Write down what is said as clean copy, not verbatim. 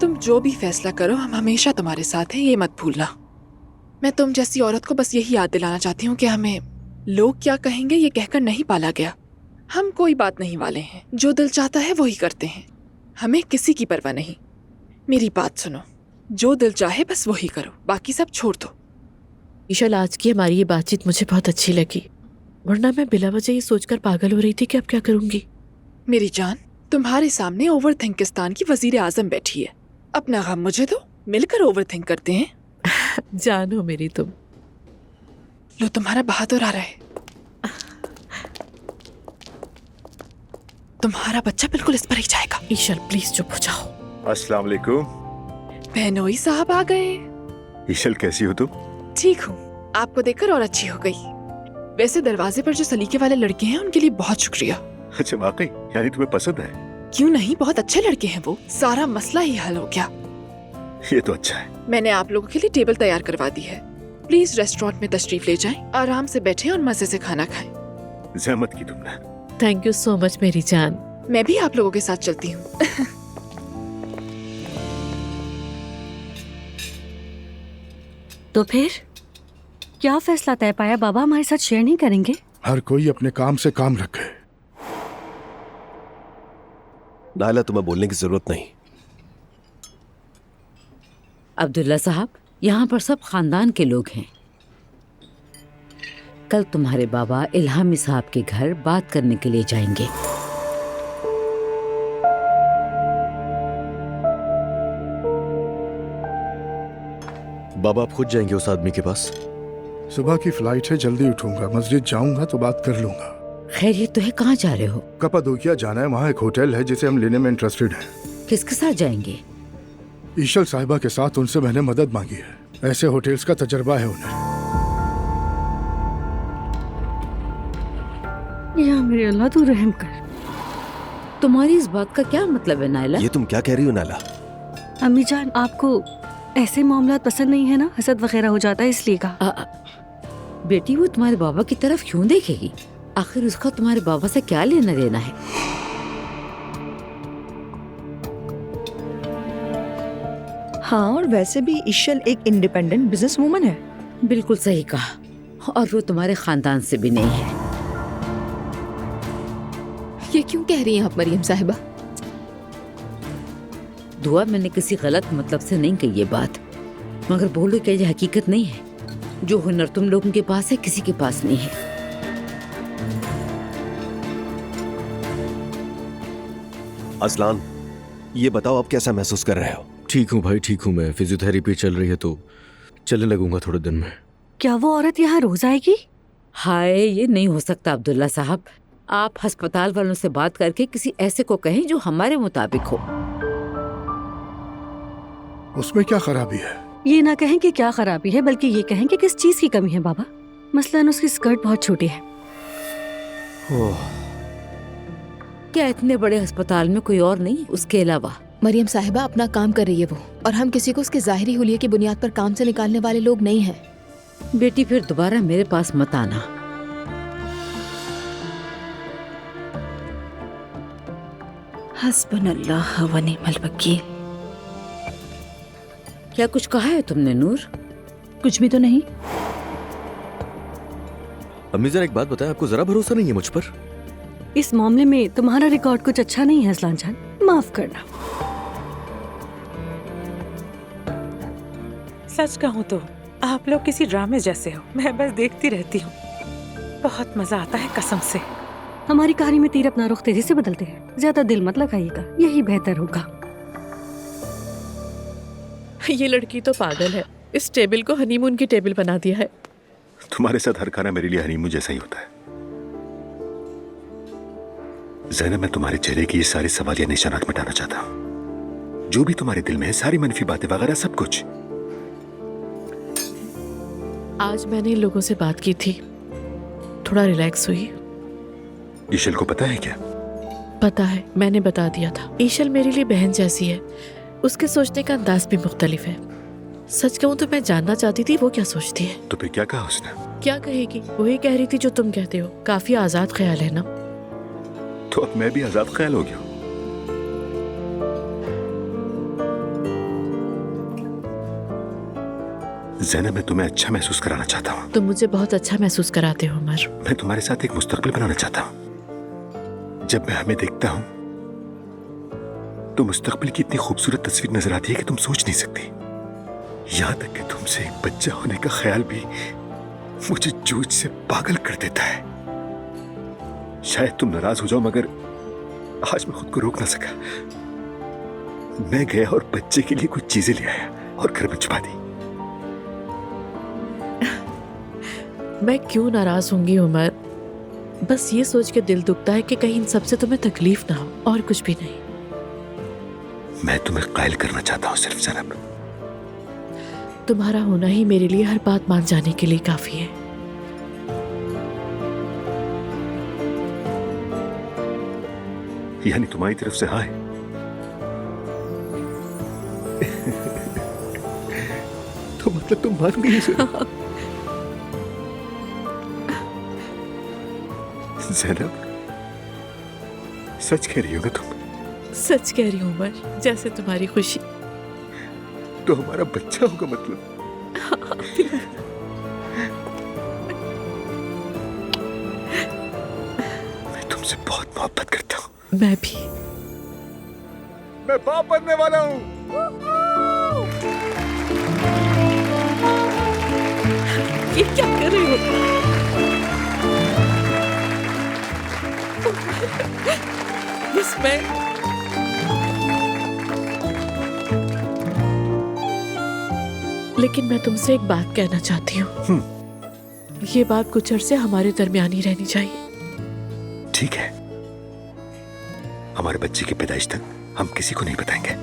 तुम जो भी फैसला करो हम हमेशा तुम्हारे साथ हैं, ये मत भूलना। मैं तुम जैसी औरत को बस यही याद दिलाना चाहती हूँ कि हमें लोग क्या कहेंगे ये कहकर नहीं पाला गया। हम कोई बात नहीं वाले हैं, जो दिल चाहता है वही करते हैं, हमें किसी की परवाह नहीं। मेरी बात सुनो, जो दिल चाहे बस वही करो, बाकी सब छोड़ दो। ईशल, आज की हमारी ये बातचीत मुझे बहुत अच्छी लगी, वरना मैं बिला वजह ये सोचकर पागल हो रही थी कि अब क्या करूंगी। मेरी जान, तुम्हारे सामने ओवर थिंकिस्तान की वजीर आजम बैठी है। अपना गम मुझे दो, मिलकर ओवर थिंक करते हैं। जानो मेरी तुम। लो, तुम्हारा बहादुर आ रहा है। तुम्हारा बच्चा बिल्कुल इस पर ही जाएगा। ईशल प्लीज चुप हो जाओ। अस्सलाम वालेकुम। बहनोई साहब आ गए। ईशल कैसी हो तुम? ठीक हूँ, आपको देखकर और अच्छी हो गई। वैसे दरवाजे पर जो सलीके वाले लड़के हैं उनके लिए बहुत शुक्रिया। अच्छा वाकई, यानी तुम्हें पसंद है? क्यों नहीं, बहुत अच्छे लड़के हैं वो। सारा मसला ही हल हो गया। ये तो अच्छा है। मैंने आप लोगों के लिए टेबल तैयार करवा दी है। प्लीज रेस्टोरेंट में तशरीफ ले जाएं, आराम से बैठें और मजे से खाना खाएं। जहमत की तुमने। थैंक यू सो मच मेरी जान। मैं भी आप लोगों के साथ चलती हूँ। तो फिर क्या फैसला तय पाया? बाबा हमारे साथ शेयर नहीं करेंगे? हर कोई अपने काम से काम रखे। नायला, तुम्हें बोलने की जरूरत नहीं। अब्दुल्ला साहब, यहाँ पर सब खानदान के लोग हैं। कल तुम्हारे बाबा इल्हामी साहब के घर बात करने के लिए जाएंगे। बाबा आप खुद जाएंगे उस आदमी के पास? सुबह की फ्लाइट है, जल्दी उठूंगा, मस्जिद जाऊंगा तो बात कर लूंगा। खैरियत तो है, कहाँ जा रहे हो? कपादोकिया जाना है, वहाँ एक होटल है जिसे हम लेने में इंटरेस्टेड हैं। किसके साथ जाएंगे? ईशल साहिबा के साथ। उनसे मैंने मदद मांगी है, ऐसे होटल्स का तजर्बा है उन्हें। या मेरे अल्लाह तू रहम कर। तुम्हारी इस बात का क्या मतलब है नायला? ये तुम क्या कह रही हो नायला? अम्मी जान, आपको ऐसे मामला पसंद नहीं है ना? हसद वगैरह हो जाता है इसलिए कहा। बेटी, वो तुम्हारे बाबा की तरफ क्यों देखेगी? आखिर उसका तुम्हारे बाबा से क्या लेना देना है? हाँ, और वैसे भी ईशल एक इंडिपेंडेंट बिजनेस वूमन है। बिल्कुल सही कहा, और वो तुम्हारे खानदान से भी नहीं है। ये क्यों कह रही हैं आप मरियम साहिबा? दुआ, मैंने किसी गलत मतलब से नहीं कही ये बात, मगर बोलो क्या ये हकीकत नहीं है? जो हुनर तुम लोगों के पास है किसी के पास नहीं है। असलान, ये बताओ आप कैसा महसूस कर रहे हो? ठीक हूँ भाई, ठीक हूँ मैं। फिजियोथेरेपी चल रही है तो चलने लगूंगा थोड़े दिन में। क्या वो औरत यहाँ रोज आएगी? हाय, ये नहीं हो सकता अब्दुल्ला साहब। आप अस्पताल वालों से बात करके किसी ऐसे को कहें जो हमारे मुताबिक हो। उसमें क्या खराबी है? ये ना कहें कि क्या खराबी है, बल्कि ये कहें कि किस चीज की कमी है बाबा। मसलन उसकी स्कर्ट बहुत छोटी है। क्या इतने बड़े अस्पताल में कोई और नहीं उसके अलावा? मरियम साहिबा अपना काम कर रही है वो, और हम किसी को उसके जाहिरी हुलिये की बुनियाद पर काम से निकालने वाले लोग नहीं हैं। बेटी, फिर दोबारा मेरे पास मत आना। हस्बुनल्लाह व निअमल वकील। क्या कुछ कहा है तुमने नूर? कुछ भी तो नहीं। अम्मी जरा एक बात बताएं, आपको जरा भरोसा नहीं है मुझ पर? इस मामले में तुम्हारा रिकॉर्ड कुछ अच्छा नहीं है असलान जान, माफ करना। सच कहूँ तो आप लोग किसी ड्रामे जैसे हो, मैं बस देखती रहती हूँ। बहुत मजा आता है कसम से। हमारी कहानी में तीर अपना रुख तेजी से बदलते हैं, ज्यादा दिल मत लगाइएगा, यही बेहतर होगा। ये लड़की तो पागल है, इस टेबल को हनीमून की टेबल बना दिया है। तुम्हारे साथ हर खाना मेरे लिए हनीमून जैसा ही होता है। ज़ैनब, मैं तुम्हारे चेहरे की ये सारी सवालिया निशानात मिटाना चाहता हूँ। जो भी तुम्हारे दिल में है, सारी मनफी बातें वगैरह सब कुछ। आज मैंने इन लोगों से बात की थी, थोड़ा रिलैक्स हुई। ईशल को पता है क्या? पता है, मैंने बता दिया था। ईशल मेरे लिए बहन जैसी है, उसके सोचने का अंदाज भी मुख्तलिफ है। सच कहूँ तो मैं जानना चाहती थी वो क्या सोचती है। तो फिर क्या कहा उसने? क्या कहेगी, वही कह रही थी जो तुम कहते हो, काफी आजाद ख्याल है ना। तो अब मैं भी आजाद ख्याल हो गया हूँ। जैनब, मैं तुम्हें अच्छा महसूस कराना चाहता हूँ। तुम मुझे बहुत अच्छा महसूस कराते हो उमर। मैं तुम्हारे साथ एक मुस्तकबिल बनाना चाहता हूँ। जब मैं हमें देखता हूँ तो मुस्तकबिल की इतनी खूबसूरत तस्वीर नजर आती है कि तुम सोच नहीं सकती। यहाँ तक कि तुमसे एक बच्चा होने का ख्याल भी मुझे जोश से पागल कर देता है। शायद तुम नाराज हो जाओ, मगर आज मैं खुद को रोक ना सका। मैं गया और बच्चे के लिए कुछ चीजें ले आया और घर में छुपा दी। मैं क्यों नाराज होंगी उमर? बस ये सोच के दिल दुखता है कि कहीं इन सबसे तुम्हें तकलीफ ना हो, और कुछ भी नहीं। मैं तुम्हें कायल करना चाहता हूँ सिर्फ जैनब। तुम्हारा होना ही मेरे लिए हर बात मान जाने के लिए काफी है। यानी तुम्हारी तरफ से हाँ है? तो मतलब तुम मान गई ज़ैनब? सच कह रही हो ना तुम? सच कह रही हूँ उमर, जैसे तुम्हारी खुशी। तो हमारा बच्चा होगा मतलब? मैं तुमसे बहुत मोहब्बत करता हूँ। मैं भी। मैं बाप बनने वाला हूँ। ये क्या कर रही हो? बस मैं लेकिन मैं तुमसे एक बात कहना चाहती हूँ। ये बात कुछ अरसे हमारे दरमियान ही रहनी चाहिए। ठीक है, हमारे बच्चे की पैदाइश तक हम किसी को नहीं बताएंगे।